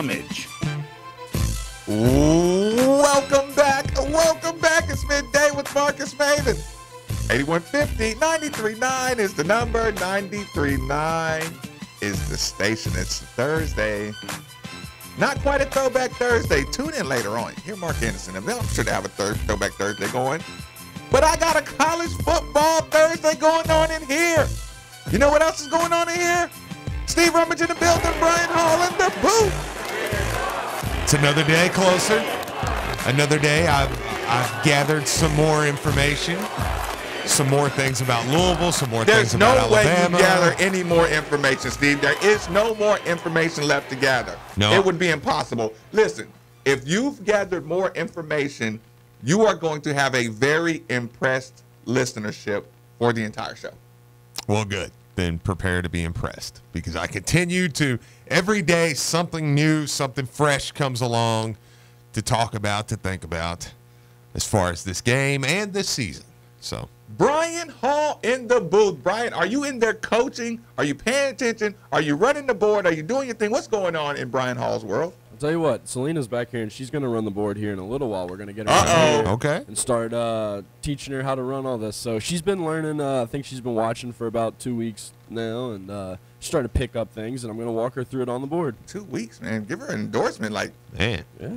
Homage. Welcome back. It's midday with Marcus Maven. 8150 93.9 is the number. 93.9 is the station. It's Thursday. Not quite a Throwback Thursday. Tune in later on. Hear Mark Anderson. I'm sure they have a Throwback Thursday going. But I got a college football Thursday going on in here. You know what else is going on in here? Steve Rummage in the building. Brian Hall in the booth. It's another day closer. Another day. I've gathered some more information. Some more things about Louisville. Some more things about Alabama. There's no way you gather any more information, Steve. There is no more information left to gather. No. It would be impossible. Listen, if you've gathered more information, you are going to have a very impressed listenership for the entire show. Well, good. Then prepare to be impressed, because I continue to, every day something new, something fresh comes along to talk about, to think about as far as this game and this season. So Brian Hall in the booth. Brian, are you in there coaching? Are you paying attention? Are you running the board? Are you doing your thing? What's going on in Brian Hall's world? I'll tell you what, Selena's back here, and she's going to run the board here in a little while. We're going to get her out here okay, and start teaching her how to run all this. So she's been learning. I think she's been watching for about 2 weeks now, and she's starting to pick up things, and I'm going to walk her through it on the board. 2 weeks, man. Give her an endorsement. Like, man. Yeah.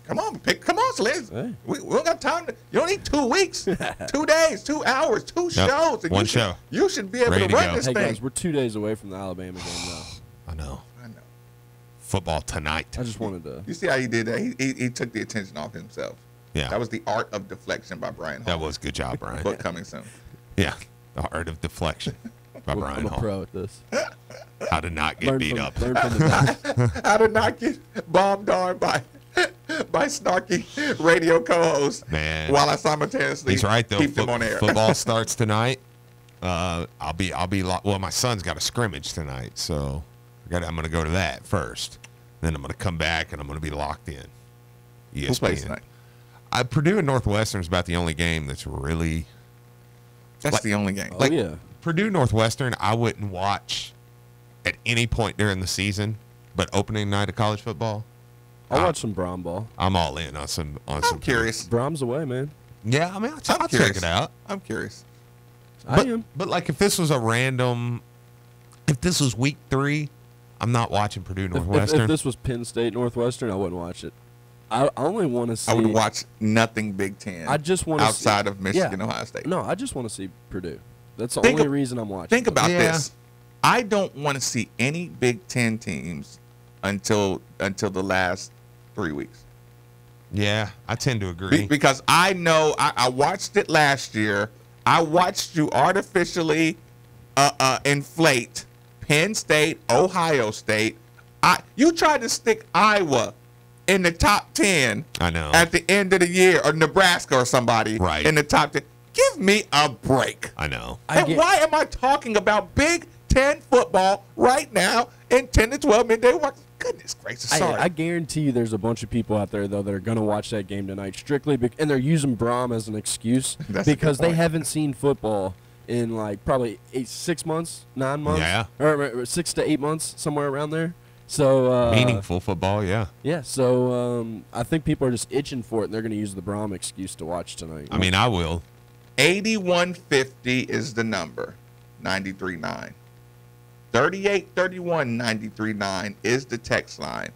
Come on, Selena. Hey. We don't got time. You don't need 2 weeks, 2 days, 2 hours, two shows. And one show. You should be able Ready to to run go. this Hey, thing. guys, we're 2 days away from the Alabama game now. I know. I know. Football tonight. I just wanted to. You see how he did that? He took the attention off himself. Yeah. That was The Art of Deflection by Brian Hall. That was good job, Brian. Book coming soon. Yeah. The Art of Deflection by Brian I'm a Hall. pro at this. How to not get beat up. Learn from the best. How to not get bombed on by snarky radio co-hosts. Man. While I simultaneously He's right, though. keep them on air. Football starts tonight. I'll be well, my son's got a scrimmage tonight, so I'm going to go to that first. Then I'm going to come back, and I'm going to be locked in. ESPN. Who plays tonight? Purdue and Northwestern is about the only game that's really. That's the only game. Oh, yeah. Purdue Northwestern, I wouldn't watch at any point during the season, but opening night of college football, I'll watch some Brom ball. I'm all in on some. I'm curious. Brom's away, man. Yeah, I mean, I'll curious. check it out. I'm curious. I am. But like, if this was if this was week 3, I'm not watching Purdue Northwestern. If this was Penn State Northwestern, I wouldn't watch it. I only want to see. I would watch nothing Big Ten. I just want to outside of Michigan, Ohio State. No, I just want to see Purdue. That's the only reason I'm watching. Think about Yeah. this. I don't want to see any Big Ten teams until the last 3 weeks. Yeah, I tend to agree. Because I know I watched it last year. I watched you artificially inflate Penn State, Ohio State. You tried to stick Iowa in the top 10 I know. at the end of the year, or Nebraska or somebody Right. in the top 10. Give me a break. I know. And why am I talking about Big Ten football right now in 10 to 12 midday? Goodness gracious, sorry. I guarantee you there's a bunch of people out there, though, that are going to watch that game tonight strictly, and they're using Brom as an excuse because they haven't seen football in, like, probably 6 months, 9 months. Yeah. Or 6 to 8 months, somewhere around there. So Meaningful football, yeah. Yeah, so I think people are just itching for it, and they're going to use the Brom excuse to watch tonight. I mean, I will. 8150 is the number. 93.9. 3831 93.9 is the text line.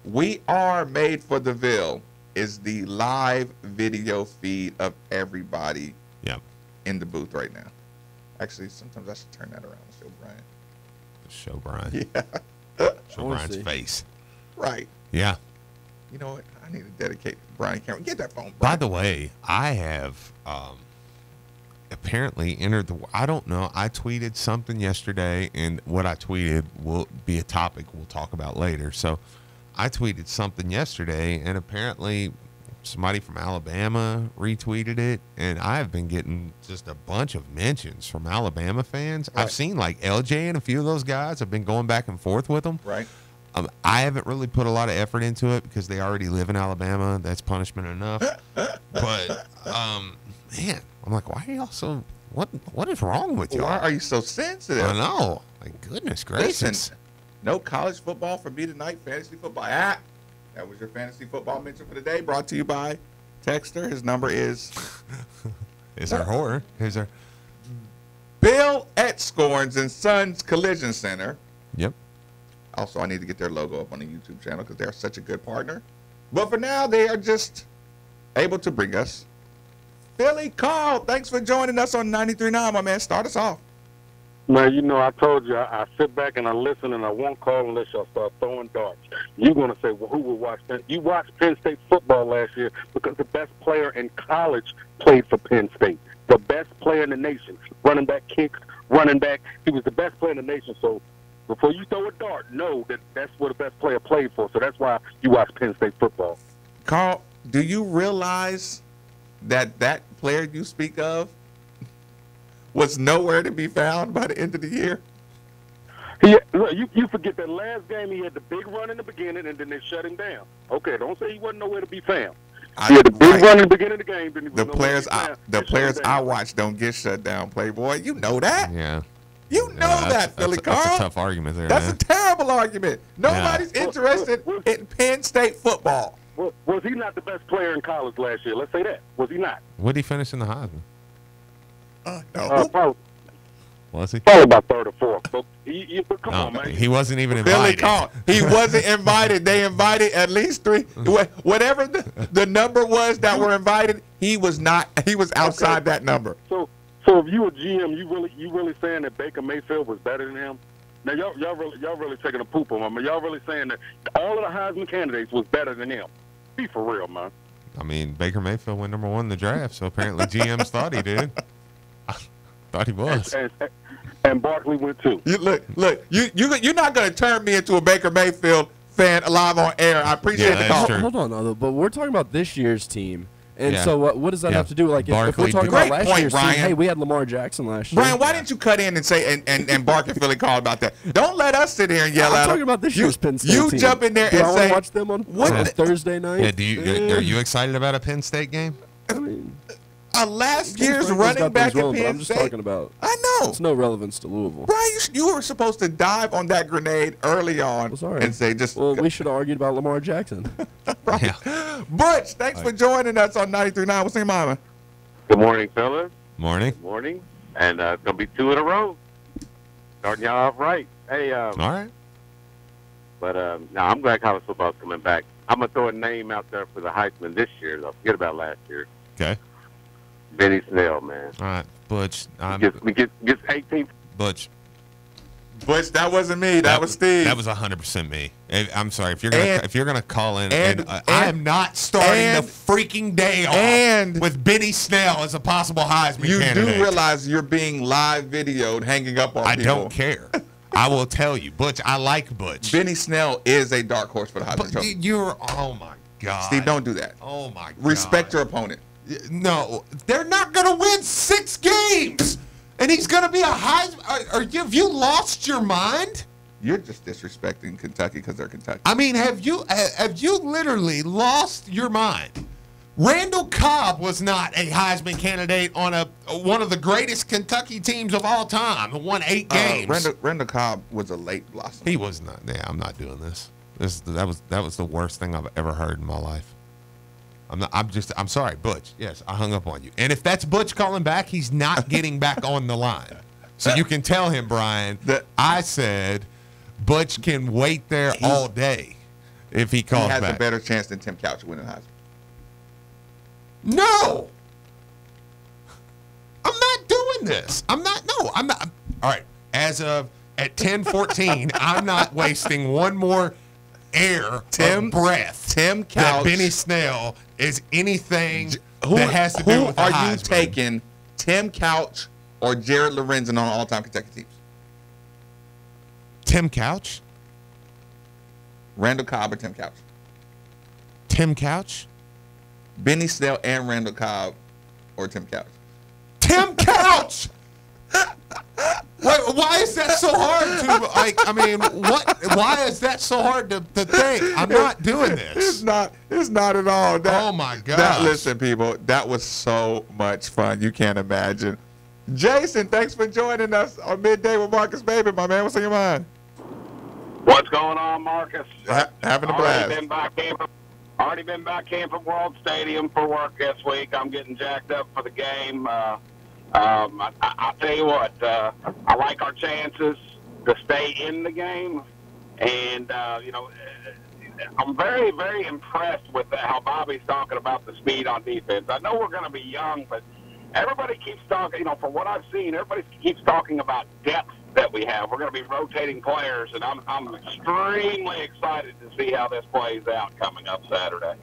We Are Made for the Ville is the live video feed of everybody in the booth right now. Actually, sometimes I should turn that around and show Brian. Show Brian. Yeah. Show Brian's face. Right. Yeah. You know what? I need to dedicate Brian Cameron. Get that phone, Brian. By the way, I have apparently entered the. I don't know. I tweeted something yesterday, and what I tweeted will be a topic we'll talk about later. So I tweeted something yesterday, and apparently somebody from Alabama retweeted it, and I've been getting just a bunch of mentions from Alabama fans. Right. I've seen like LJ and a few of those guys. I've been going back and forth with them. Right. I haven't really put a lot of effort into it because they already live in Alabama. That's punishment enough. But, man, I'm like, why are y'all so, what is wrong with y'all? Why are you so sensitive? I know. Like, goodness gracious. Listen, No college football for me tonight. Fantasy football. That was your fantasy football mention for the day. Brought to you by Texter. His number is. Is our horror? Here's our. Bill at Scorns and Sons Collision Center. Yep. Also, I need to get their logo up on the YouTube channel because they're such a good partner. But for now, they are just able to bring us Philly Carl. Thanks for joining us on 93.9, my man. Start us off. Man, you know, I told you, I sit back and I listen and I won't call unless y'all start throwing darts. You're going to say, well, who would watch Penn? You watched Penn State football last year because the best player in college played for Penn State. The best player in the nation. Running back, kicks, running back. He was the best player in the nation. So before you throw a dart, know that that's where the best player played for. So that's why you watch Penn State football. Carl, do you realize that that player you speak of was nowhere to be found by the end of the year? Look, you forget that last game he had the big run in the beginning and then they shut him down. Okay, don't say he wasn't nowhere to be found. He had the big run in the beginning of the game. Then he was the players I watch don't get shut down, Playboy. You know that. Yeah. You know that, Philly Carl. That's a tough argument there, That's man. a terrible argument. Nobody's interested in Penn State football. Was he not the best player in college last year? Let's say that. Was he not? Would he finish in the Heisman? No. Was he? Probably about third or fourth. But come on, man. He wasn't even Philly invited. Carl. He wasn't invited. They invited at least 3. Whatever the number was that were invited, he was not. He was outside that number. So if you a GM, you really saying that Baker Mayfield was better than him? Now y'all really taking a poop on him. Y'all really saying that all of the Heisman candidates was better than him? Be for real, man. I mean, Baker Mayfield went number 1 in the draft, so apparently GMs thought he did. Thought he was. And Barkley went too. You're not going to turn me into a Baker Mayfield fan live on air. I appreciate the call. Hold on, but we're talking about this year's team. And Yeah. so what does that have to do? Like, if we're talking Great about last point, year's Ryan. team, hey, we had Lamar Jackson last year. Brian, why didn't you cut in and say and bark at Philly Carl about that? Don't let us sit here and yell I'm at him. talking about this year's Penn State You team. jump in there Do and I say, watch them on Thursday night? Yeah, are you excited about a Penn State game? I mean, last year's Franklin's running got back things at wrong, but Penn I'm just State. talking about. I know. It's no relevance to Louisville. Brian, you were supposed to dive on that grenade early on and say just. Well, we should have argued about Lamar Jackson. Right. Yeah. Butch, thanks for joining us on 93.9. What's your mama? Good morning, fellas. Morning. Good morning. And it's going to be 2 in a row. Starting y'all off right. Hey, All right. But I'm glad college football's coming back. I'm going to throw a name out there for the Heisman this year, though. Forget about last year. Okay. Benny Snell, man. All right, Butch. Gets 18. Butch. Butch, that wasn't me. That was Steve. That was 100% me. I'm sorry if you're gonna call in. I am not starting the freaking day off with Benny Snell as a possible Heisman candidate. You do realize you're being live videoed, hanging up on people. I don't care. I will tell you, Butch. I like Butch. Benny Snell is a dark horse for the Heisman Trophy. Oh my God. Steve, don't do that. Oh my God. Respect your opponent. No, they're not going to win 6 games, and he's going to be a Heisman. Have you lost your mind? You're just disrespecting Kentucky because they're Kentucky. I mean, have you literally lost your mind? Randall Cobb was not a Heisman candidate on one of the greatest Kentucky teams of all time, who won 8 games. Randall Cobb was a late blossom. He was not. Yeah, I'm not doing this. That was the worst thing I've ever heard in my life. I'm sorry, Butch. Yes, I hung up on you. And if that's Butch calling back, he's not getting back on the line. So you can tell him, Brian, I said Butch can wait there all day if he calls back. He has a better chance than Tim Couch winning Heisman. No! I'm not doing this. I'm not. All right. As of at 10:14, I'm not wasting one more breath. Tim Couch. That Benny Snell is anything that has to do with the Are Heisman. you taking Tim Couch or Jared Lorenzen on all-time Kentucky teams? Tim Couch? Randall Cobb or Tim Couch? Tim Couch? Benny Snell and Randall Cobb or Tim Couch? Tim Couch! Why is that so hard to why is that so hard to think? I'm not doing this. It's not at all. Oh my God. Listen, people, that was so much fun. You can't imagine. Jason, thanks for joining us on Midday with Marcus Baby, my man. What's on your mind? What's going on, Marcus? Having a blast. Already been back camp at World Stadium for work this week. I'm getting jacked up for the game. I'll tell you what, I like our chances to stay in the game. And, I'm very, very impressed with how Bobby's talking about the speed on defense. I know we're going to be young, but everybody keeps talking, from what I've seen, everybody keeps talking about depth that we have. We're going to be rotating players, and I'm extremely excited to see how this plays out coming up Saturday.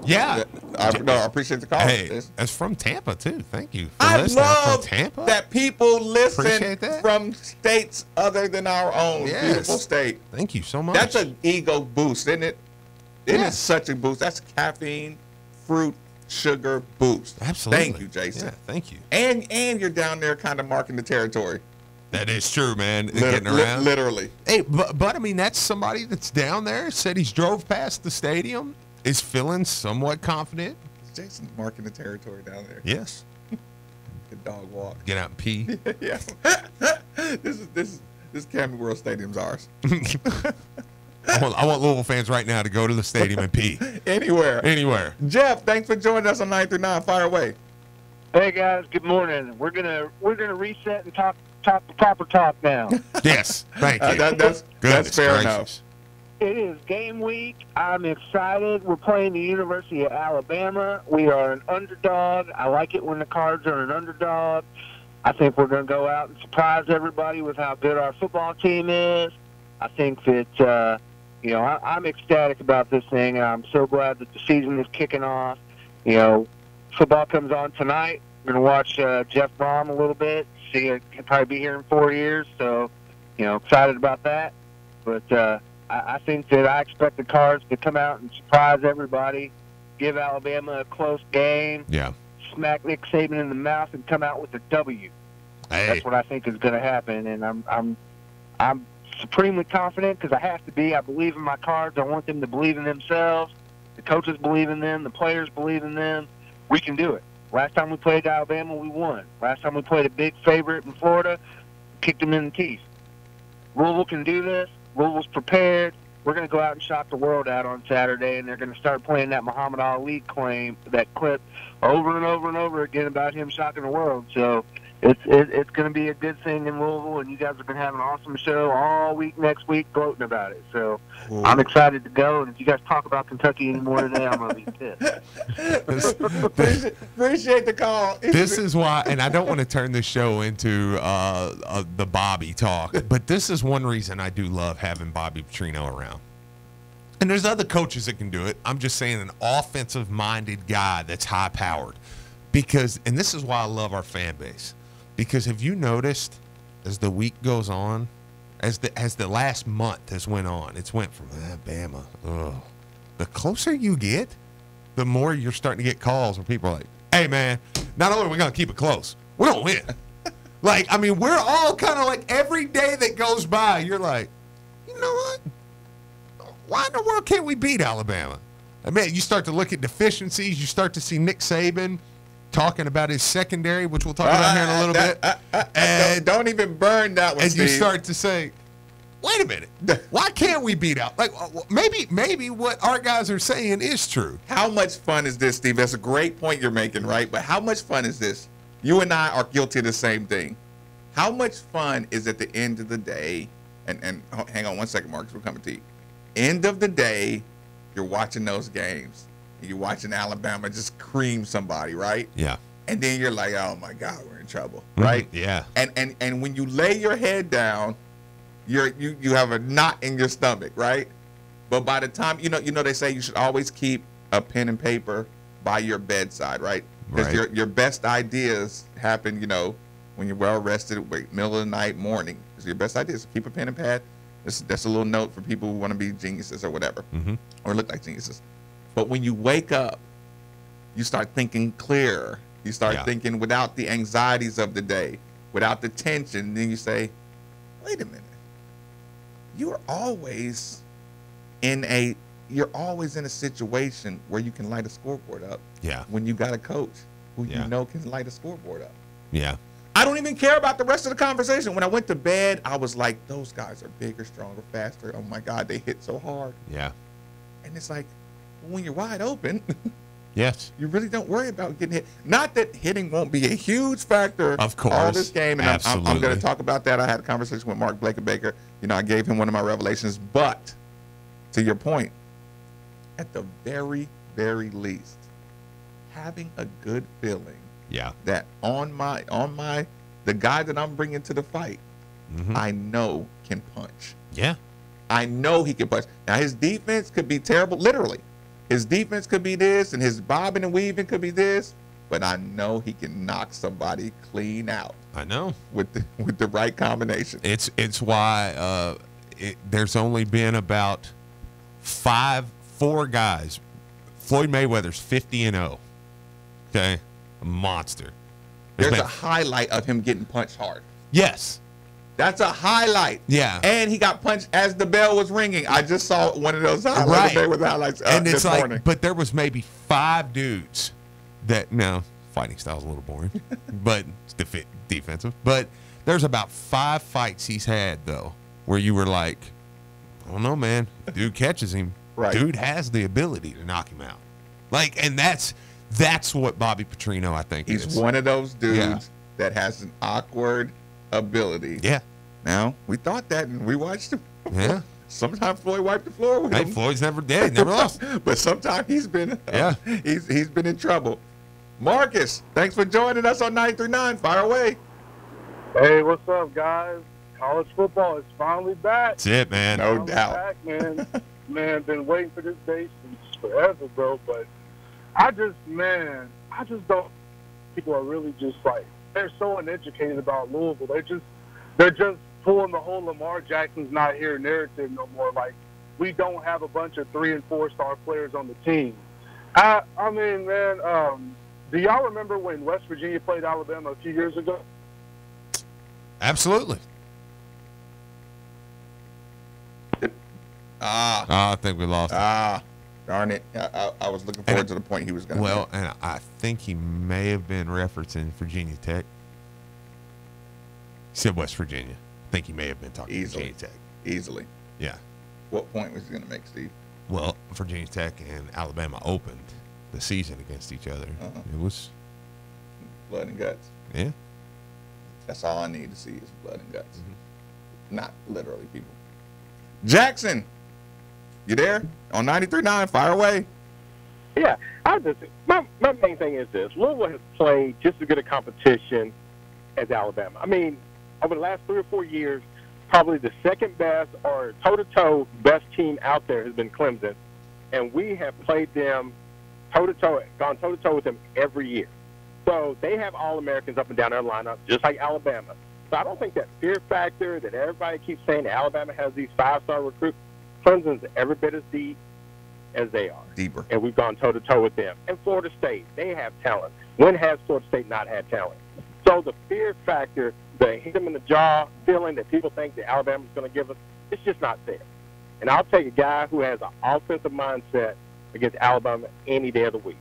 Yeah. I appreciate the call. Hey, that's from Tampa, too. Thank you for I listening. love from Tampa. that people listen Appreciate that. from states other than our own. Yes. Beautiful state. Thank you so much. That's an ego boost, isn't it? It is such a boost. That's caffeine, fruit, sugar boost. Absolutely. Thank you, Jason. Yeah, thank you. And you're down there kind of marking the territory. That is true, man. Getting around. Literally. Hey, but I mean, that's somebody that's down there, said he's drove past the stadium, is feeling somewhat confident. Jason's marking the territory down there. Yes. Good dog walk. Get out and pee. Yeah. This Camping World Stadium's ours. I want Louisville fans right now to go to the stadium and pee. Anywhere. Jeff, thanks for joining us on 939. Fire away. Hey guys, good morning. We're gonna reset and talk the proper talk now. Yes, thank you. That's fair enough. It is game week. I'm excited. We're playing the University of Alabama. We are an underdog. I like it when the Cards are an underdog. I think we're going to go out and surprise everybody with how good our football team is. I think that, I'm ecstatic about this thing, and I'm so glad that the season is kicking off. Football comes on tonight. We're going to watch Jeff Brom a little bit. See, he'll probably be here in 4 years, so, excited about that. But I think that I expect the Cards to come out and surprise everybody, give Alabama a close game, smack Nick Saban in the mouth, and come out with a W. Hey. That's what I think is going to happen, and I'm supremely confident because I have to be. I believe in my Cards. I want them to believe in themselves. The coaches believe in them. The players believe in them. We can do it. Last time we played Alabama, we won. Last time we played a big favorite in Florida, kicked them in the teeth. Louisville can do this. Louisville's prepared. We're going to go out and shock the world out on Saturday, and they're going to start playing that Muhammad Ali that clip over and over and over again about him shocking the world. So it's going to be a good thing in Louisville, and you guys are going to have an awesome show all week next week gloating about it. So I'm excited to go, and if you guys talk about Kentucky anymore today, I'm going to be pissed. Appreciate the call. This is why, and I don't want to turn this show into the Bobby talk, but this is one reason I do love having Bobby Petrino around. And there's other coaches that can do it. I'm just saying an offensive-minded guy that's high-powered. And this is why I love our fan base. Because have you noticed, as the week goes on, as the last month has went on, it's went from Alabama. The closer you get, the more you're starting to get calls where people are like, hey, man, not only are we going to keep it close, we're going to win. We're all kind of like every day that goes by, you're like, you know what? Why in the world can't we beat Alabama? You start to look at deficiencies. You start to see Nick Saban talking about his secondary, which we'll talk about here in a little bit. And don't even burn that one, and Steve. You start to say, wait a minute, why can't we beat out? Maybe what our guys are saying is true. How much fun is this, Steve? That's a great point you're making, right? But how much fun is this? You and I are guilty of the same thing. How much fun is at the end of the day, and hang on one second, Marcus, we're coming to you. End of the day, you're watching those games. You're watching Alabama just cream somebody, right? Yeah. And then you're like, oh, my God, we're in trouble, right? Yeah. And when you lay your head down, you have a knot in your stomach, right? But by the time, they say you should always keep a pen and paper by your bedside, right? Because your best ideas happen, when you're well rested, middle of the night, morning. Because your best ideas, keep a pen and pad. That's a little note for people who want to be geniuses or whatever, or look like geniuses. But when you wake up, you start thinking clearer. You start thinking without the anxieties of the day, without the tension. Then you say, wait a minute. You're always in a situation where you can light a scoreboard up. Yeah. When you got a coach who you know can light a scoreboard up. Yeah. I don't even care about the rest of the conversation. When I went to bed, I was like, those guys are bigger, stronger, faster. Oh, my God, they hit so hard. Yeah. And it's like, when you're wide open, Yes. you really don't worry about getting hit. Not that hitting won't be a huge factor Of course. all this game. And I'm Absolutely. going to talk about that. I had a conversation with Mark Baker. You know, I gave him one of my revelations. But to your point, at the very, very least, having a good feeling Yeah. that the guy that I'm bringing to the fight, I know can punch. Yeah. I know he can punch. Now, his defense could be terrible, literally. His defense could be this, and his bobbing and weaving could be this, but I know he can knock somebody clean out I know. with the right combination. It's why there's only been about 4 guys. Floyd Mayweather's 50-0. Okay, a monster. There's a highlight of him getting punched hard. Yes. That's a highlight. Yeah. And he got punched as the bell was ringing. I just saw one of those highlights. Right. With highlights And it's this like, morning. but there was maybe 5 dudes that, no, fighting style's a little boring, but it's defensive. But there's about 5 fights he's had, though, where you were like, I don't know, man. Dude catches him. Right. Dude has the ability to knock him out. Like, and that's what Bobby Petrino, I think, He's is. one of those dudes Yeah. that has an awkward ability. Yeah. Now, we thought that, and we watched him. Yeah. Sometimes Floyd wiped the floor with Hey, him. Floyd's never dead. Never lost. But sometimes he's been Yeah. he's been in trouble. Marcus, thanks for joining us on 93.9. Fire away. Hey, what's up, guys? College football is finally back. That's it, man. No Finally doubt. back, man. Man, been waiting for this day since forever, bro. But I just don't. People are really just like, they're so uneducated about Louisville. They're just pulling the whole Lamar Jackson's not here narrative no more. Like, we don't have a bunch of 3- and 4-star players on the team. I mean, man, do y'all remember when West Virginia played Alabama a few years ago? Absolutely. I think we lost it. Darn it. I was looking forward to the point he was going to Well, and I think he may have been referencing Virginia Tech. He said West Virginia. I think he may have been talking Easily. Virginia Tech. Easily. Yeah. What point was he going to make, Steve? Well, Virginia Tech and Alabama opened the season against each other. It was, Blood and guts. yeah. That's all I need to see is blood and guts. Not literally, people. Jackson, you there? On 93.9, fire away. Yeah, my main thing is this. Louisville has played just as good a competition as Alabama. I mean, over the last 3 or 4 years, probably the second best or toe-to-toe best team out there has been Clemson, and we have played them toe-to-toe, gone toe-to-toe with them every year. So they have All-Americans up and down their lineup, just like Alabama. So I don't think that fear factor that everybody keeps saying that Alabama has these 5-star recruits, Clemson's every bit as deep as they are. Deeper. And we've gone toe-to-toe with them. And Florida State, they have talent. When has Florida State not had talent? So the fear factor, the hit them in the jaw feeling that people think that Alabama's going to give us, it's just not there. And I'll take a guy who has an offensive mindset against Alabama any day of the week.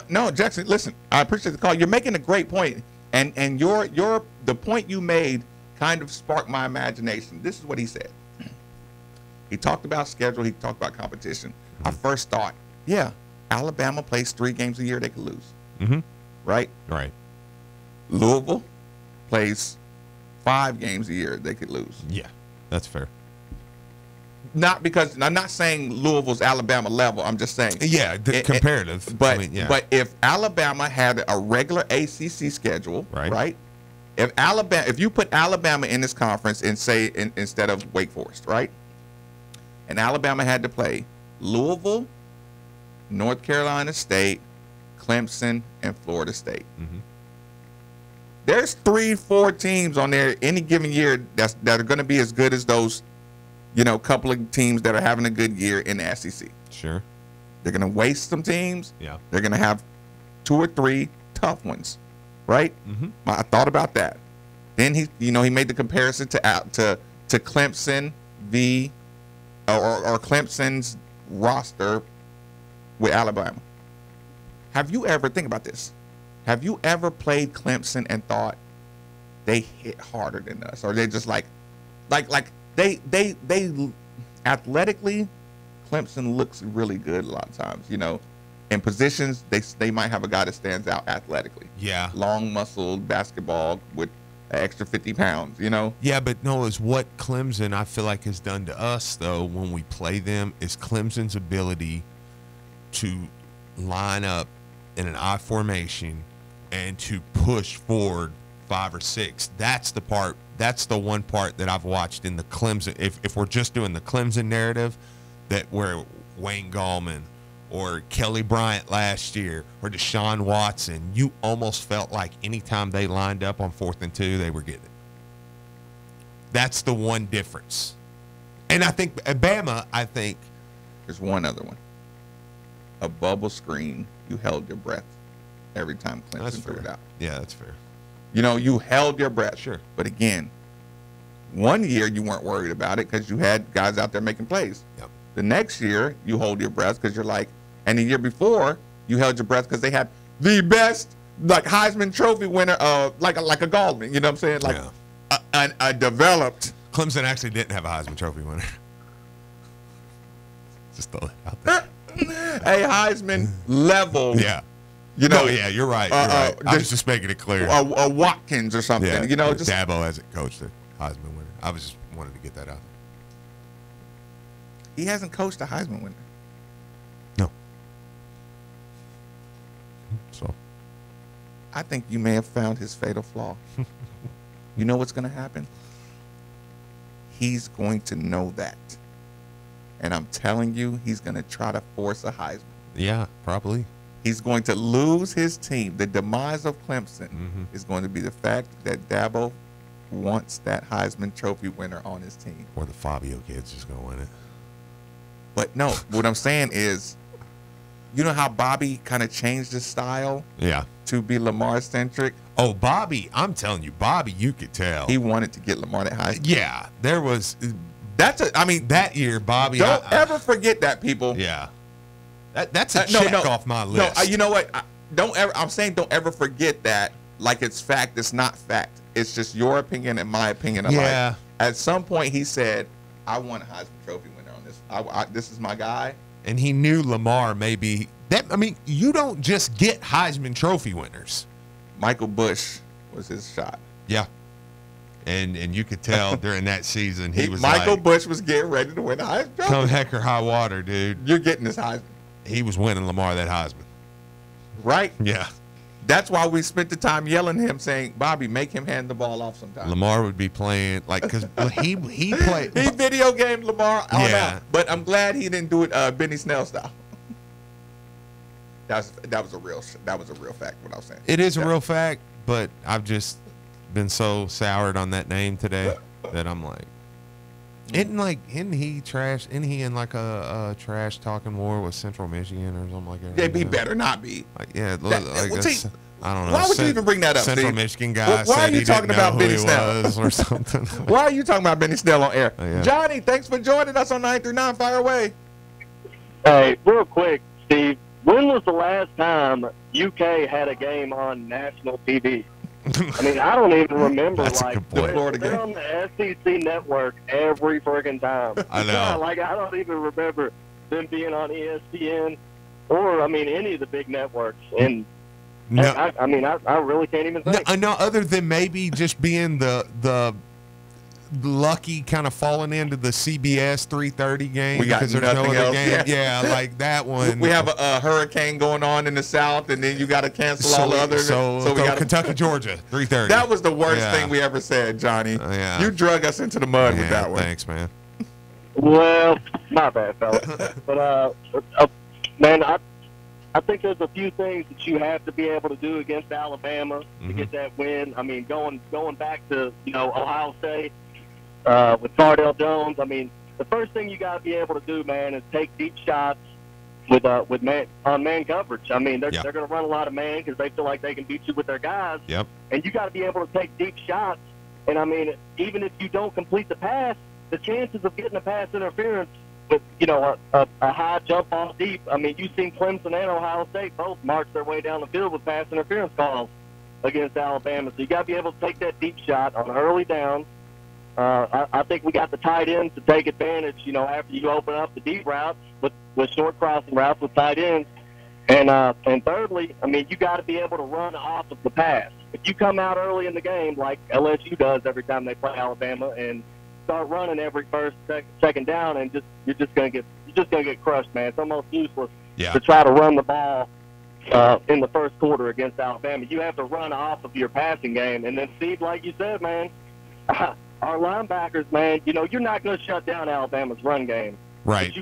No, Jackson, listen, I appreciate the call. You're making a great point. And the point you made kind of sparked my imagination. This is what he said. He talked about schedule. He talked about competition. I first thought, yeah, Alabama plays 3 games a year they could lose. Mm-hmm. Right? Right. Louisville plays 5 games a year they could lose. Yeah, that's fair. Not because I'm not saying Louisville's Alabama level. I'm just saying. Yeah, comparative. But I mean, yeah. but if Alabama had a regular ACC schedule, right? If you put Alabama in this conference and say instead of Wake Forest, right? And Alabama had to play Louisville, North Carolina State, Clemson, and Florida State. Mm-hmm. There's 3-4 teams on there any given year that are going to be as good as those, couple of teams that are having a good year in the SEC. Sure. They're going to waste some teams. Yeah. They're going to have 2 or 3 tough ones, right? Mm-hmm. I thought about that. Then he made the comparison to Clemson or Clemson's roster with Alabama. Have you ever think about this? Have you ever played Clemson and thought, they hit harder than us, or they just like they athletically, Clemson looks really good a lot of times. You know, in positions they might have a guy that stands out athletically. Yeah, long muscled basketball with an extra 50 pounds. You know. Yeah, but no, is what Clemson I feel like has done to us though when we play them is Clemson's ability to line up in an I formation and to push forward 5 or 6. That's the part. That's the one part that I've watched in the Clemson. If we're just doing the Clemson narrative, that where Wayne Gallman or Kelly Bryant last year or Deshaun Watson, you almost felt like anytime they lined up on 4th and 2, they were getting it. That's the one difference. And I think Bama, there's one other one. A bubble screen, you held your breath every time Clemson threw it out. Yeah, that's fair. You know, you held your breath. Sure. But again, one year you weren't worried about it because you had guys out there making plays. Yep. The next year you hold your breath because you're like, and the year before you held your breath because they had the best like Heisman Trophy winner, like a Gallman. You know what I'm saying? Like a developed. Clemson actually didn't have a Heisman Trophy winner. Just throw it out there. A Heisman level. Yeah. You know, yeah, you're right. You're right. I was just making it clear. A Watkins or something. Yeah, you know, just Dabo hasn't coached a Heisman winner. I was just wanted to get that out. He hasn't coached a Heisman winner. No. So, I think you may have found his fatal flaw. You know what's going to happen? He's going to know that, and I'm telling you, he's going to try to force a Heisman. Yeah, probably. He's going to lose his team. The demise of Clemson is going to be the fact that Dabo wants that Heisman Trophy winner on his team. Or the Fabio kid's just going to win it. But no, what I'm saying is, you know how Bobby kind of changed his style to be Lamar-centric? Oh, Bobby, I'm telling you, Bobby, you could tell. He wanted to get Lamar that Heisman. Yeah, there was. That year, Bobby. Don't ever forget that, people. Yeah. That's a check off my list. No, you know what? I'm saying don't ever forget that. Like it's fact. It's not fact. It's just your opinion and my opinion. Yeah. At some point, he said, "I want a Heisman Trophy winner on this. This is my guy." And he knew Lamar maybe that. I mean, you don't just get Heisman Trophy winners. Michael Bush was his shot. Yeah. And you could tell during that season Michael Bush was getting ready to win the Heisman Trophy. Come heck or high water, dude. You're getting this Heisman. He was winning Lamar that Heisman. Right? Yeah. That's why we spent the time yelling at him, saying, "Bobby, make him hand the ball off sometime." Lamar would be playing because he played. He video gamed Lamar all out. But I'm glad he didn't do it Benny Snell style. That was a real fact. What I was saying. It is a real fact, but I've just been so soured on that name today that I'm like, isn't he in like a trash talking war with Central Michigan or something like that? Yeah, he better not be. I don't know. Why would you even bring that up? Central Steve? Michigan guy. Why are you talking about Benny Snell or something? Why are you talking about Benny Snell on air? Yeah. Johnny, thanks for joining us on 939. Fire away. Hey, real quick, Steve. When was the last time UK had a game on national TV? I mean, I don't even remember. Like the Florida game. They're on the SEC network every friggin' time. I know. Like I don't even remember them being on ESPN or any of the big networks. And no, I really can't even think. No, other than maybe just being the lucky kind of falling into the CBS 3:30 game because there's no other game. Yeah, like that one. We have a hurricane going on in the South, and then you got to cancel all the others. So we got Kentucky, Georgia, 3:30. That was the worst thing we ever said, Johnny. You drug us into the mud with that one. Thanks, man. Well, my bad, fella. But man, I think there's a few things that you have to be able to do against Alabama to get that win. I mean, going back to Ohio State. With Cardale Jones, the first thing you got to be able to do, man, is take deep shots with man coverage. They're going to run a lot of man because they feel like they can beat you with their guys. Yep. And you got to be able to take deep shots. And even if you don't complete the pass, the chances of getting a pass interference with a high jump off deep. You've seen Clemson and Ohio State both march their way down the field with pass interference calls. against Alabama. So you got to be able to take that deep shot on early downs. I think we got the tight ends to take advantage, after you open up the deep routes with short crossing routes with tight ends. And thirdly, you got to be able to run off of the pass. If you come out early in the game like LSU does every time they play Alabama and start running every first, second down, and you're just gonna get crushed, man. It's almost useless to try to run the ball in the first quarter against Alabama. You have to run off of your passing game, and then Steve, like you said, man, our linebackers, man. You're not gonna shut down Alabama's run game. Right. But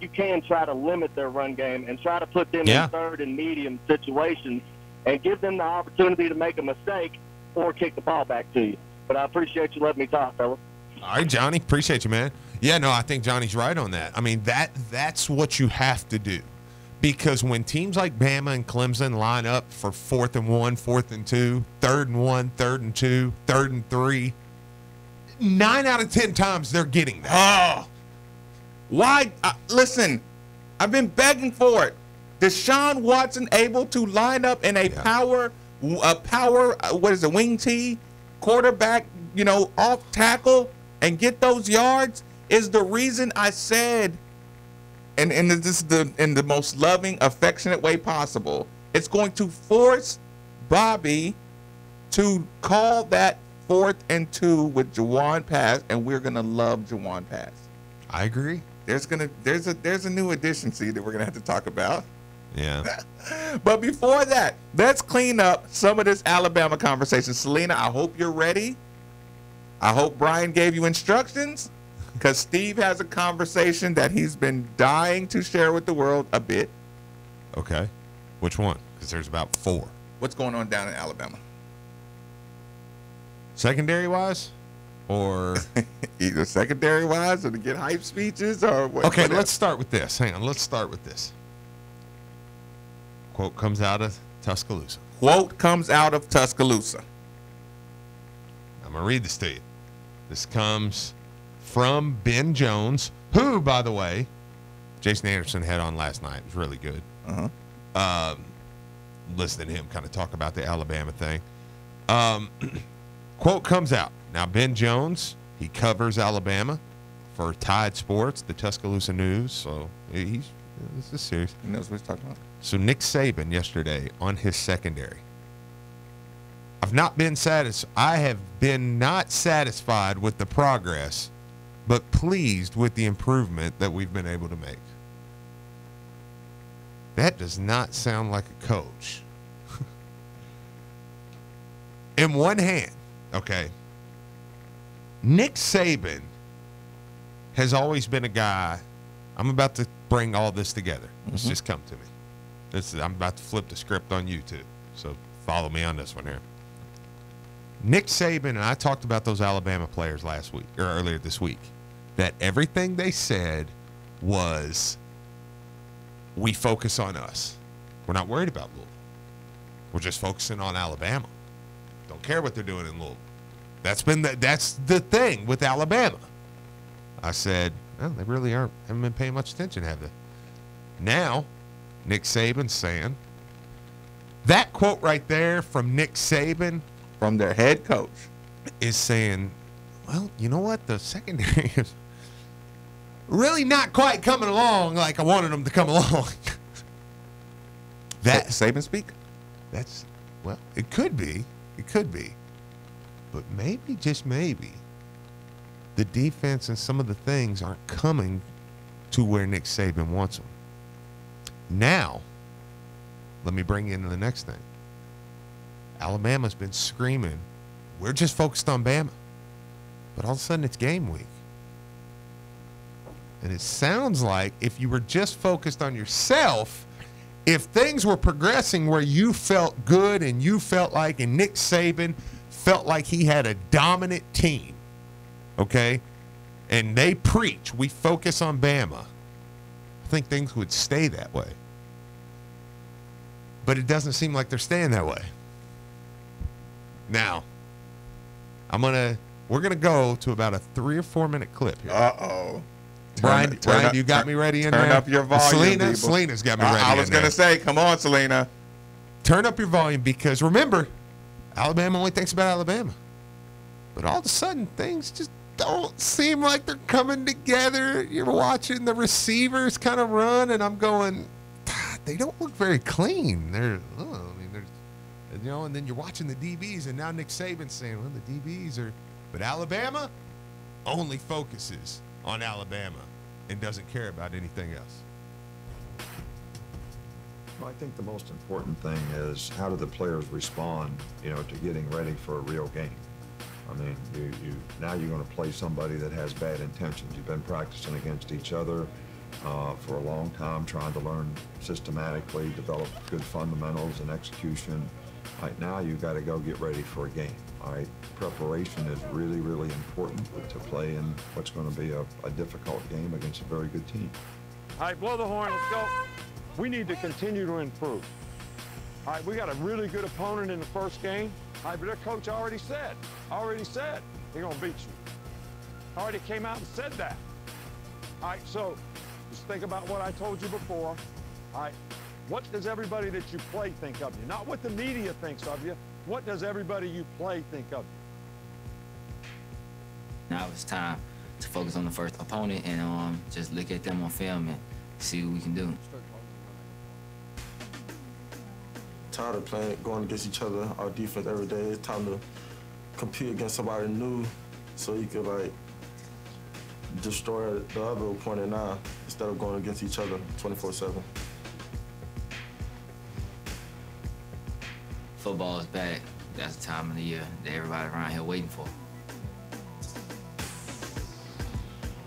you can try to limit their run game and try to put them in third and medium situations and give them the opportunity to make a mistake or kick the ball back to you. But I appreciate you letting me talk, fellas. All right, Johnny. Appreciate you, man. Yeah, no, I think Johnny's right on that. That's what you have to do. Because when teams like Bama and Clemson line up for 4th and 1, 4th and 2, 3rd and 1, 3rd and 2, 3rd and 3, 9 out of 10 times they're getting that. Oh. Why? Listen, I've been begging for it. Deshaun Watson able to line up in a power, what is it, wing tee, quarterback, off tackle and get those yards is the reason I said, and this is in the most loving, affectionate way possible, it's going to force Bobby to call that 4th and 2 with Juwan pass, and we're gonna love Juwan pass. I agree. There's a new addition, see, that we're gonna have to talk about. Yeah. But before that, let's clean up some of this Alabama conversation. Selena, I hope you're ready. I hope Brian gave you instructions, because Steve has a conversation that he's been dying to share with the world a bit. Okay. Which one? Because there's about 4. What's going on down in Alabama? Secondary-wise? Or either secondary-wise or to get hype speeches or what? Okay, let's start with this. Hang on. Let's start with this. Quote comes out of Tuscaloosa. Quote comes out of Tuscaloosa. I'm going to read this to you. This comes from Ben Jones, who, by the way, Jason Anderson had on last night. It was really good. Listening to him kind of talk about the Alabama thing. Quote comes out. Now, Ben Jones, he covers Alabama for Tide Sports, the Tuscaloosa News. So this is serious. He knows what he's talking about. So Nick Saban yesterday on his secondary. I have been not satisfied with the progress, but pleased with the improvement that we've been able to make. That does not sound like a coach. In one hand, okay, Nick Saban has always been a guy. I'm about to bring all this together. Let's just come to me. I'm about to flip the script on you too. So follow me on this one here. Nick Saban, and I talked about those Alabama players last week or earlier this week, that everything they said was, we focus on us. We're not worried about Louisville. We're just focusing on Alabama. Don't care what they're doing in Louisville. That's the thing with Alabama. I said, well, they really haven't been paying much attention, have they? Now, Nick Saban's saying, that quote right there from Nick Saban, from their head coach, is saying, well, you know what? The secondary is really not quite coming along like I wanted them to come along. That Saban speak? Well, it could be. It could be. But maybe, just maybe, the defense and some of the things aren't coming to where Nick Saban wants them. Now, let me bring you into the next thing. Alabama's been screaming, we're just focused on Bama. But all of a sudden, it's game week. And it sounds like if you were just focused on yourself, if things were progressing where you felt good and you felt like, and Nick Saban felt like he had a dominant team, okay, and they preach, we focus on Bama, I think things would stay that way. But it doesn't seem like they're staying that way. Now, we're gonna go to about a 3 or 4 minute clip here. Uh-oh. Brian, you got me ready in there? Turn up your volume, Selena's got me ready. I was going to say, come on, Selena. Turn up your volume, because remember, Alabama only thinks about Alabama. But all of a sudden, things just don't seem like they're coming together. You're watching the receivers kind of run, and I'm going, they don't look very clean. They're, and then you're watching the DBs, and now Nick Saban's saying, well, the DBs are, but Alabama only focuses on Alabama and doesn't care about anything else. Well, I think the most important thing is how do the players respond, to getting ready for a real game. I mean, now you're going to play somebody that has bad intentions. You've been practicing against each other for a long time, trying to learn systematically, develop good fundamentals and execution. Right now, you've got to go get ready for a game. All right, preparation is really, really important to play in what's going to be a difficult game against a very good team. All right, blow the horn. Let's go. We need to continue to improve. All right, we got a really good opponent in the first game. All right, but their coach already said they're going to beat you. Already came out and said that. All right, so just think about what I told you before. All right, what does everybody that you play think of you? Not what the media thinks of you. What does everybody you play think of you? Now it's time to focus on the first opponent and just look at them on film and see what we can do. Tired of going against each other, our defense every day. It's time to compete against somebody new so you could destroy the other opponent now instead of going against each other 24/7. Football is back. That's the time of the year that everybody around here waiting for.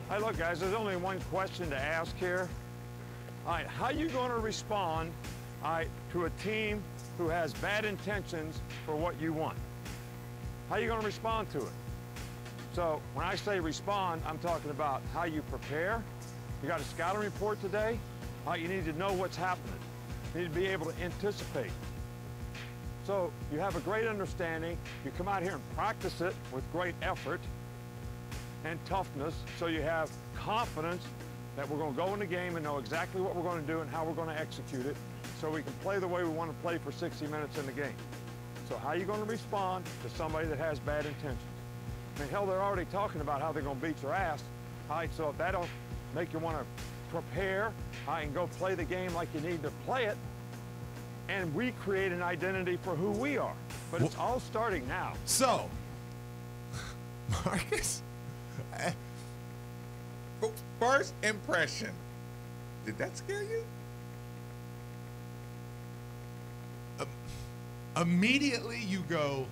Hey, look, guys, there's only one question to ask here. All right, how you going to respond, to a team who has bad intentions for what you want? How are you going to respond to it? So when I say respond, I'm talking about how you prepare. You got a scouting report today. You need to know what's happening. You need to be able to anticipate. So you have a great understanding. You come out here and practice it with great effort and toughness, so you have confidence that we're going to go in the game and know exactly what we're going to do and how we're going to execute it, so we can play the way we want to play for 60 minutes in the game. So how are you going to respond to somebody that has bad intentions? I mean, hell, they're already talking about how they're going to beat your ass. All right, so if that'll make you want to prepare and go play the game like you need to play it, and we create an identity for who we are. But it's all starting now. So, Marcus, first impression, did that scare you? Immediately you go,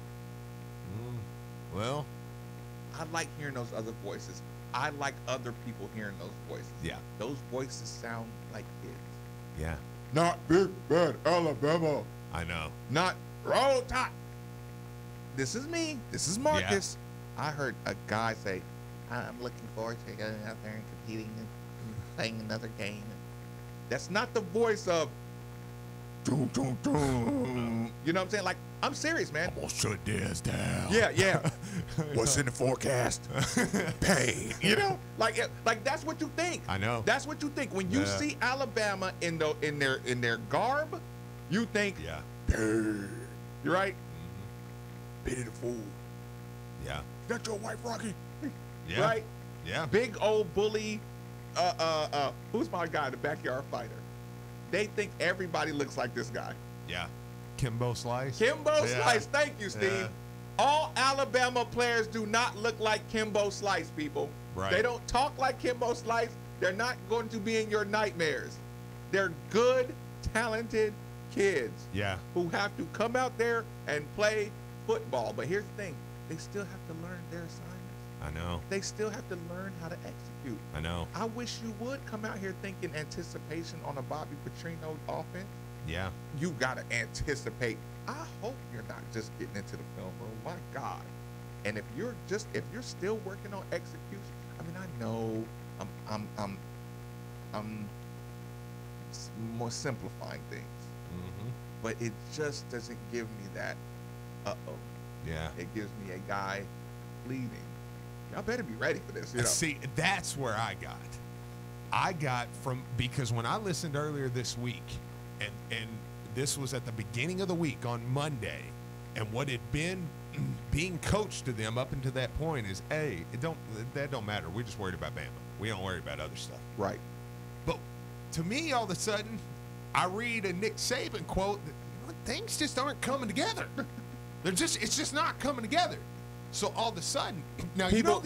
well, I like hearing those other voices. I like other people hearing those voices. Yeah. Those voices sound like kids. Yeah. Not Big Bad Alabama. I know. Not Roll Tide. This is me. This is Marcus. Yeah. I heard a guy say, I'm looking forward to getting out there and competing and playing another game. That's not the voice of doom, doom, doom. You know what I'm saying? Like, I'm serious, man. I'm gonna shut this down. Yeah. What's in the forecast? Pain. You know, like that's what you think. I know. That's what you think when you see Alabama in their garb. You think, you're right. Mm-hmm. Pity the fool. Yeah. That's your wife, Rocky. Yeah. Right. Yeah. Big old bully. Who's my guy, the backyard fighter? They think everybody looks like this guy. Yeah. Kimbo Slice. Slice. Thank you, Steve. Yeah. All Alabama players do not look like Kimbo Slice, people. Right. They don't talk like Kimbo Slice. They're not going to be in your nightmares. They're good, talented kids. Yeah. Who have to come out there and play football. But here's the thing. They still have to learn their assignments. I know. They still have to learn how to execute. I know. I wish you would come out here thinking anticipation on a Bobby Petrino offense. Yeah. You got to anticipate. I hope you're not just getting into the film room. My God. And if you're still working on execution, I mean, I know I'm more simplifying things. Mm-hmm. But it just doesn't give me that, Yeah. It gives me a guy leading. Y'all better be ready for this. You know? See, that's where I got from, because when I listened earlier this week, and this was at the beginning of the week on Monday, And what had been being coached to them up until that point is, hey, that don't matter. We're just worried about Bama. We don't worry about other stuff. Right. But to me, all of a sudden, I read a Nick Saban quote that things just aren't coming together. It's just not coming together. So all of a sudden, now people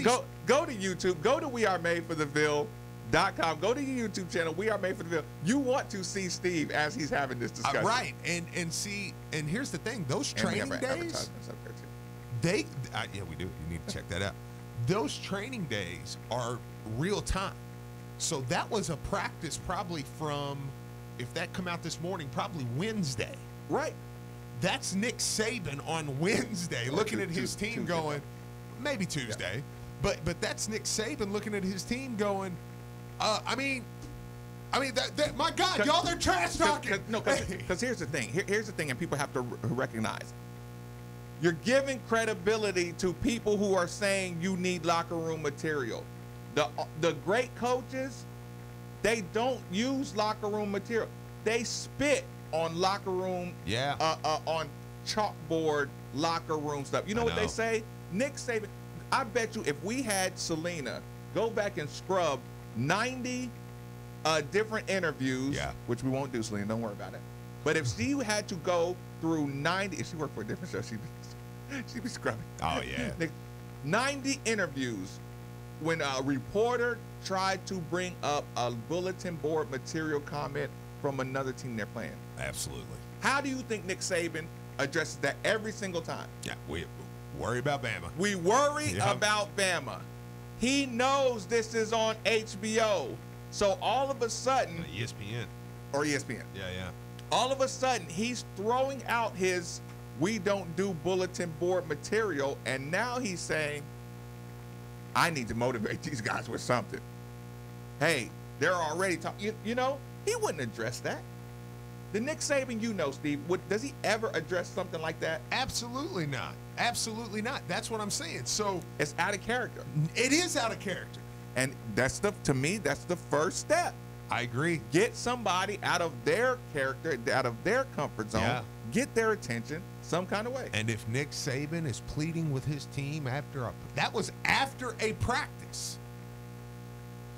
go to YouTube, go to wearemadefortheville.com, go to your YouTube channel, We Are Made for the Ville. You want to see Steve as he's having this discussion, right? And see, and here's the thing: those training days, yeah, we do. You need to check that out. Those training days are real time. So that was a practice probably from, if that come out this morning, probably Wednesday. Right. That's Nick Saban on Wednesday looking at his team going, maybe Tuesday, but that's Nick Saban looking at his team going, I mean, my God, y'all, they're trash talking. Because here's the thing. Here's the thing, and people have to recognize. You're giving credibility to people who are saying you need locker room material. The great coaches, they don't use locker room material. They spit on locker room, on chalkboard locker room stuff. You know what they say? Nick Saban, I bet you if we had Selena go back and scrub 90 different interviews, which we won't do, Selena, don't worry about it. But if she had to go through 90, if she worked for a different show, she'd be scrubbing. Oh, yeah. 90 interviews when a reporter tried to bring up a bulletin board material comment from another team they're playing. Absolutely. How do you think Nick Saban addresses that every single time? Yeah, we worry about Bama. We worry about Bama. He knows this is on HBO. So all of a sudden... ESPN. Or ESPN. Yeah. All of a sudden, he's throwing out his we don't do bulletin board material, and now he's saying, I need to motivate these guys with something. Hey, they're already talking. You know, he wouldn't address that. The Nick Saban, you know, Steve, does he ever address something like that? Absolutely not. Absolutely not. That's what I'm saying. So it's out of character. It is out of character. And to me, that's the first step. I agree. Get somebody out of their character, out of their comfort zone, get their attention some kind of way. And if Nick Saban is pleading with his team that was after a practice.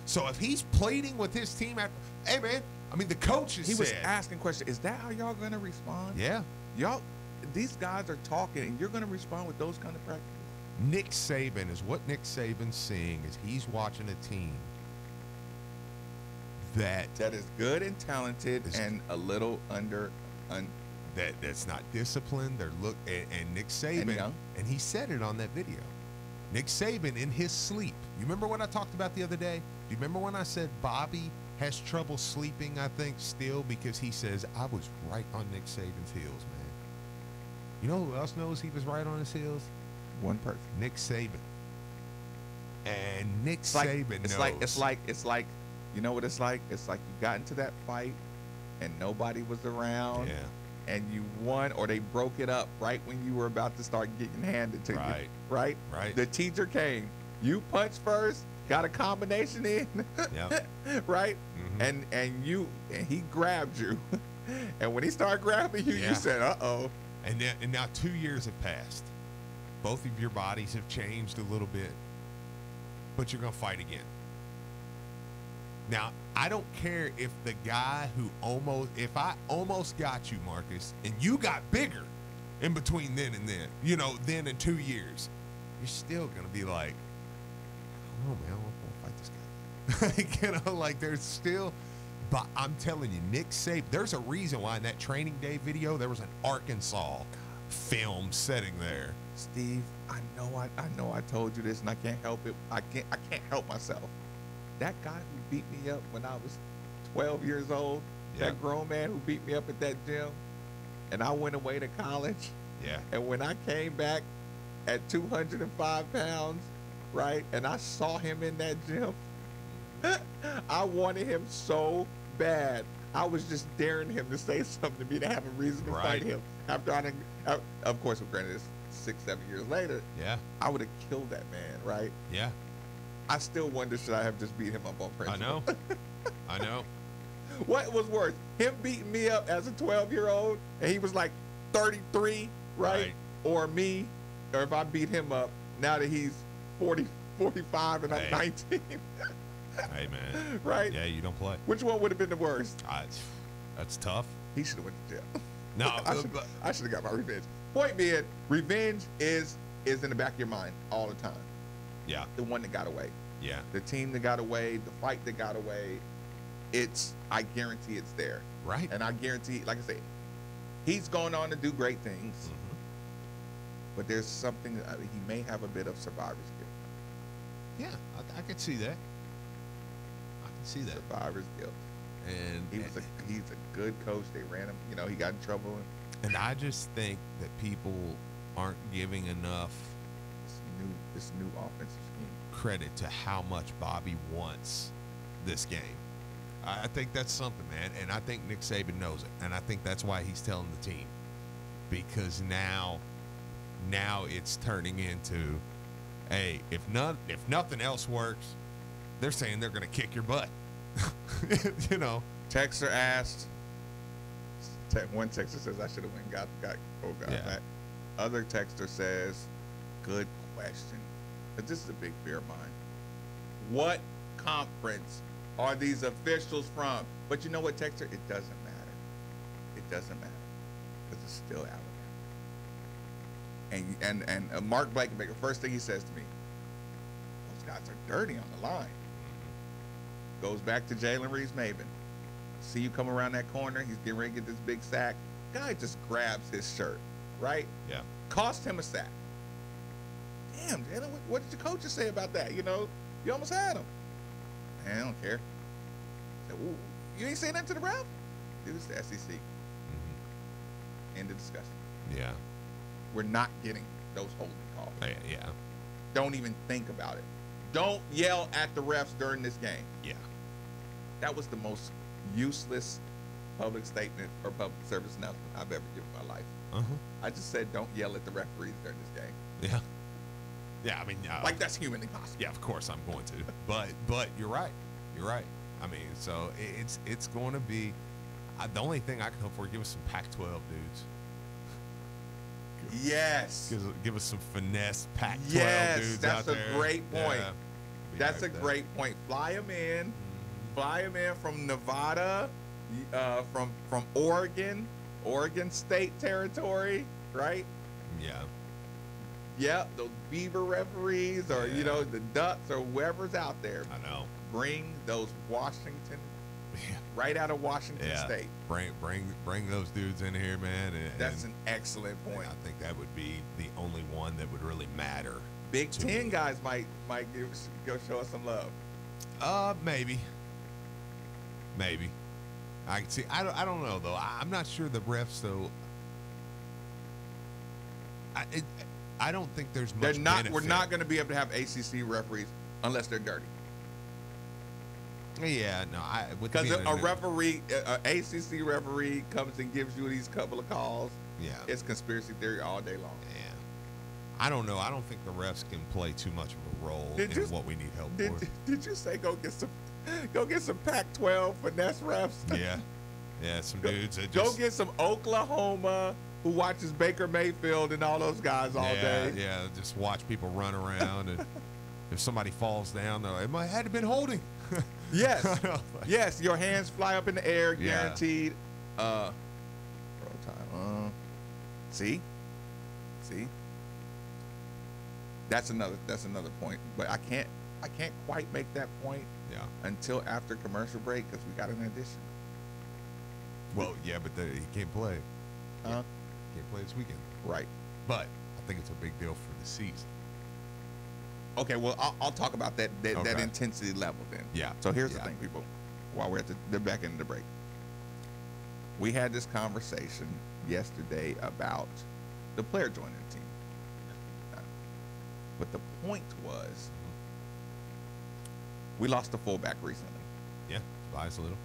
So if he's pleading with his team hey man, I mean the coaches he was asking questions. Is that how y'all gonna respond? Yeah. These guys are talking and you're gonna respond with those kind of practices. Nick Saban is seeing is he's watching a team that is good and talented and a little that's not disciplined. And Nick Saban, and he said it on that video. Nick Saban in his sleep. You remember what I talked about the other day? Do you remember when I said Bobby has trouble sleeping, I think, still because he says, I was right on Nick Saban's heels, man. You know who else knows he was right on his heels? One person. Nick Saban. And Nick Saban knows. It's like, you know what it's like? It's like you got into that fight and nobody was around. Yeah. And you won, or they broke it up right when you were about to start getting handed to you. Right? Right. The teacher came. You punched first, got a combination in. Yep. Right? Mm-hmm. And he grabbed you. And when he started grabbing you, you said, uh-oh. And now 2 years have passed. Both of your bodies have changed a little bit. But you're going to fight again. Now, I don't care if the guy if I almost got you, Marcus, and you got bigger in between then and then, then in 2 years, you're still going to be like, oh, man, I want to fight this guy. There's still, but I'm telling you, Nick Saban, there's a reason why in that training day video, there was an Arkansas film setting there. Steve, I know I told you this and I can't help it. I can't help myself. That guy who beat me up when I was 12 years old, that grown man who beat me up at that gym, and I went away to college. Yeah. And when I came back at 205 pounds, right, and I saw him in that gym, I wanted him so bad. I was just daring him to say something to me to have a reason to fight him. After of course, granted, it's 6-7 years later. Yeah. I would have killed that man, right? Yeah. I still wonder, should I have just beat him up on principle? I know. What was worse, him beating me up as a 12-year-old, and he was like 33, right? or me, or if I beat him up now that he's 40, 45 and I'm 19. Hey, man. Right? Yeah, you don't play. Which one would have been the worst? That's tough. He should have went to jail. No. I should have got my revenge. Point being, revenge is in the back of your mind all the time. Yeah. The one that got away. Yeah. The team that got away, the fight that got away, I guarantee it's there. Right. And I guarantee, like I say, he's going on to do great things. Mm-hmm. But there's something, he may have a bit of survivor's guilt. Yeah, I can see that. I can see that. Survivor's guilt. And he's a good coach. They ran him, he got in trouble. And I just think that people aren't giving enough this new offensive scheme credit to how much Bobby wants this game. I think that's something, man. And I think Nick Saban knows it. And I think that's why he's telling the team. Because now it's turning into, hey, if nothing else works, they're saying they're going to kick your butt. Texter asked. One texter says I should have went and got back. Other texter says, good question. But this is a big fear of mine. What conference are these officials from? But you know what, texter? It doesn't matter. It doesn't matter because it's still Alabama. And Mark Blankenbaker, the first thing he says to me, those guys are dirty on the line. Goes back to Jalen Reeves-Maven. See you come around that corner. He's getting ready to get this big sack. Guy just grabs his shirt, right? Yeah. Cost him a sack. Damn, Jalen, what did your coaches say about that? You almost had him. Man, I don't care. Said, you ain't saying that to the ref? It was the SEC. Mm-hmm. End of discussion. Yeah. We're not getting those holding calls. Yeah. Don't even think about it. Don't yell at the refs during this game. Yeah. That was the most useless public statement or public service announcement I've ever given in my life. Uh-huh. I just said don't yell at the referees during this game. Yeah. Yeah, I mean, like that's humanly possible. Yeah, of course I'm going to. But you're right. You're right. I mean, so it's going to be the only thing I can hope for. Give us some Pac-12 dudes. Yes. Give us some finesse Pac-12 dudes that's out there. That's a great point. Yeah, that's a great point. Fly them in. Mm-hmm. Fly them in from Nevada, from Oregon State territory, right? Yeah. Yeah, those Beaver referees or, the Ducks or whoever's out there. I know. Bring those Washington, right out of Washington State. Bring those dudes in here, man. That's an excellent point. I think that would be the only one that would really matter. Big Ten guys might go show us some love. Maybe. I can see. I don't know though. I'm not sure the refs though. I don't think there's much. Benefit. We're not going to be able to have ACC referees unless they're dirty. Yeah, no. Because a referee, an ACC referee, comes and gives you these couple of calls. Yeah, it's conspiracy theory all day long. Yeah, I don't know. I don't think the refs can play too much of a role in what we need help for. Did you say go get some Pac-12 finesse refs? Yeah, some dudes. Go get some Oklahoma who watches Baker Mayfield and all those guys all day. Yeah, just watch people run around, and if somebody falls down, they're like, it might have been holding. Yes, yes, your hands fly up in the air, guaranteed. Throw time. See, that's another point. But I can't quite make that point. Yeah. Until after commercial break because we got an addition. Well, yeah, but he can't play. Huh? Can't play this weekend. Right. But I think it's a big deal for the season. Okay, well, I'll talk about that intensity level then. Yeah. So here's the thing, people, while we're at the back end of the break. We had this conversation yesterday about the player joining the team. But the point was we lost a fullback recently. Yeah, Tobias Little.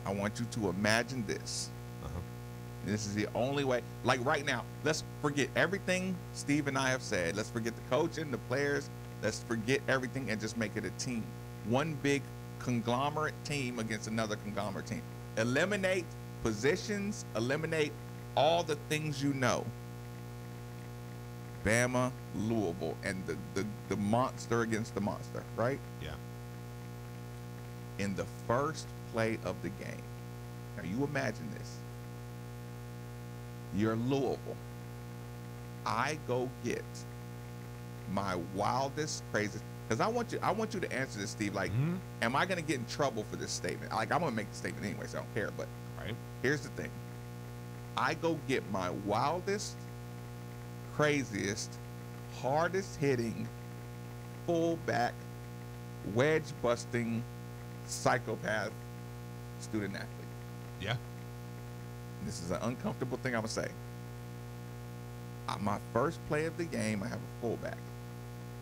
I want you to imagine this. This is the only way. Like right now, let's forget everything Steve and I have said. Let's forget the coaching, the players. Let's forget everything and just make it a team. One big conglomerate team against another conglomerate team. Eliminate positions, eliminate all the things you know. Bama, Louisville, and the monster against the monster, right? Yeah. In the first play of the game. Now you imagine this. You're Louisville. I go get my wildest, craziest, because I want you to answer this, Steve. Like, am I gonna get in trouble for this statement? Like, I'm gonna make the statement anyway, so I don't care. But here's the thing. I go get my wildest, craziest, hardest hitting, fullback, wedge busting, psychopath student athlete. Yeah. This is an uncomfortable thing I'm gonna say. My first play of the game, I have a fullback.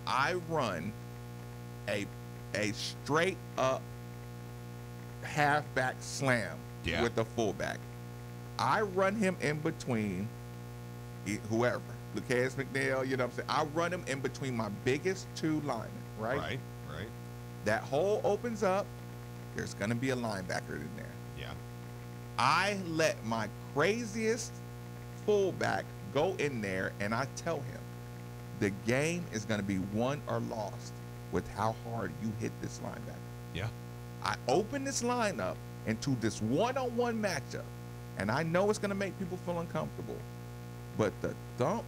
I run a straight up halfback slam with the fullback. I run him in between whoever, Lucas McNeil, you know what I'm saying? I run him in between my biggest two linemen, right? Right. That hole opens up. There's going to be a linebacker in there. Yeah. I let my craziest fullback go in there, and I tell him the game is going to be won or lost with how hard you hit this linebacker. Yeah. I open this lineup into this one-on-one matchup, and I know it's going to make people feel uncomfortable, but the thump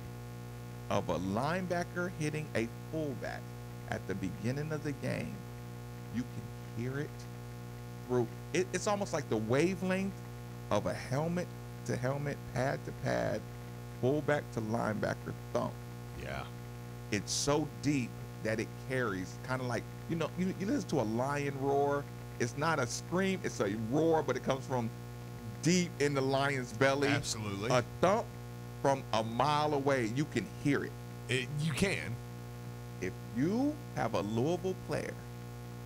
of a linebacker hitting a fullback at the beginning of the game, you can hear it through. It's almost like the wavelength of a helmet to helmet, pad to pad, fullback to linebacker thump. Yeah. It's so deep that it carries, kind of like, you listen to a lion roar. It's not a scream, it's a roar, but it comes from deep in the lion's belly. Absolutely. A thump from a mile away, you can hear it. You can. If you have a Louisville player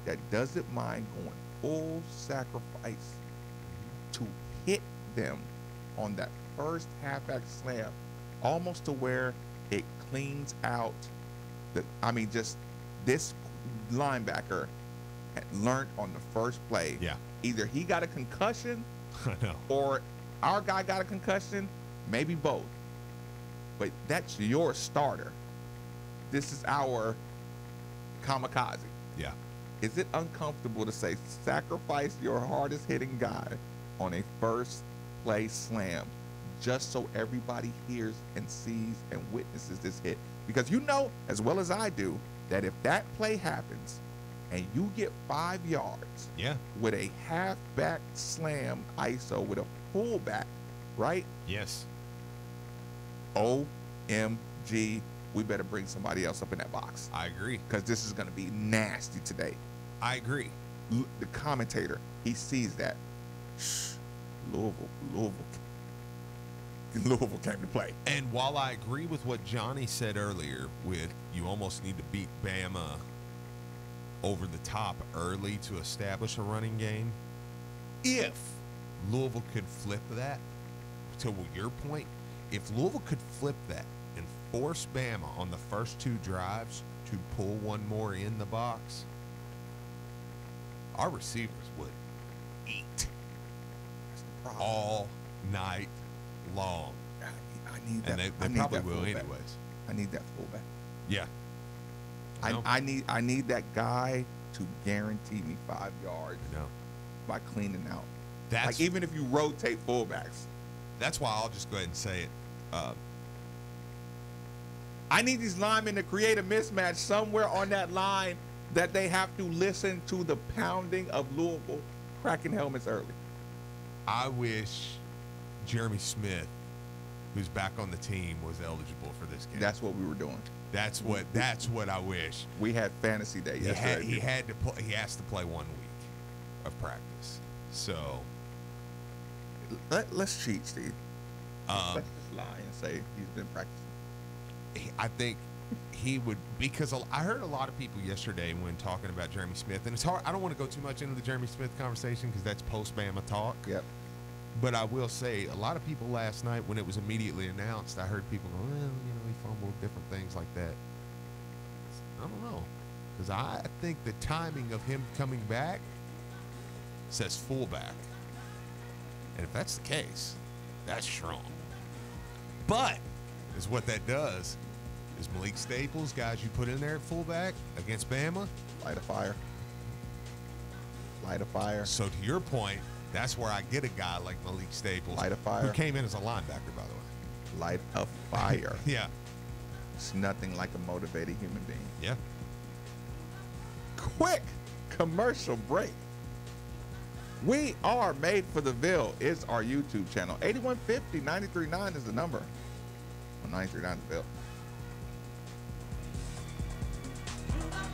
that doesn't mind going full sacrifice to hit them on that first halfback slam, almost to where it cleans out just this linebacker had learned on the first play. Yeah. Either he got a concussion I know. or our guy got a concussion, maybe both. But that's your starter. This is our kamikaze. Yeah. Is it uncomfortable to say sacrifice your hardest hitting guy on a first play slam just so everybody hears and sees and witnesses this hit? Because you know as well as I do that if that play happens and you get 5 yards with a halfback slam ISO with a fullback, right? Yes. OMG, we better bring somebody else up in that box. I agree. Because this is going to be nasty today. I agree. The commentator, he sees that. Shh, Louisville came to play. And while I agree with what Johnny said earlier with you almost need to beat Bama over the top early to establish a running game, if Louisville could flip that, to your point, if Louisville could flip that and force Bama on the first 2 drives to pull one more in the box, our receivers would eat all night long. I need that. And they probably will anyways. I need that fullback. Yeah. I need that guy to guarantee me 5 yards by cleaning out. That's like even if you rotate fullbacks. That's why I'll just go ahead and say it. I need these linemen to create a mismatch somewhere on that line that they have to listen to the pounding of Louisville cracking helmets early. I wish Jeremy Smith, who's back on the team, was eligible for this game. That's what we were doing. That's what I wish. We had fantasy day yesterday. He has to play 1 week of practice. So let's cheat, Steve. Let's just lie and say he's been practicing. I think he would, because I heard a lot of people yesterday when talking about Jeremy Smith, and it's hard. I don't want to go too much into the Jeremy Smith conversation because that's post-Bama talk. Yep. But I will say, a lot of people last night when it was immediately announced, I heard people go, well, he fumbled, different things like that. I don't know, because I think the timing of him coming back says fullback, and if that's the case, that's strong. But is what that does is Malik Staples, guys you put in there at fullback against Bama, light a fire. Light a fire. So to your point, that's where I get a guy like Malik Staples, light a fire, who came in as a linebacker, by the way. Light a fire. Yeah. It's nothing like a motivated human being. Yeah. Quick commercial break. We are Made for the Ville is our YouTube channel. 8150 939 is the number. 939 the Ville.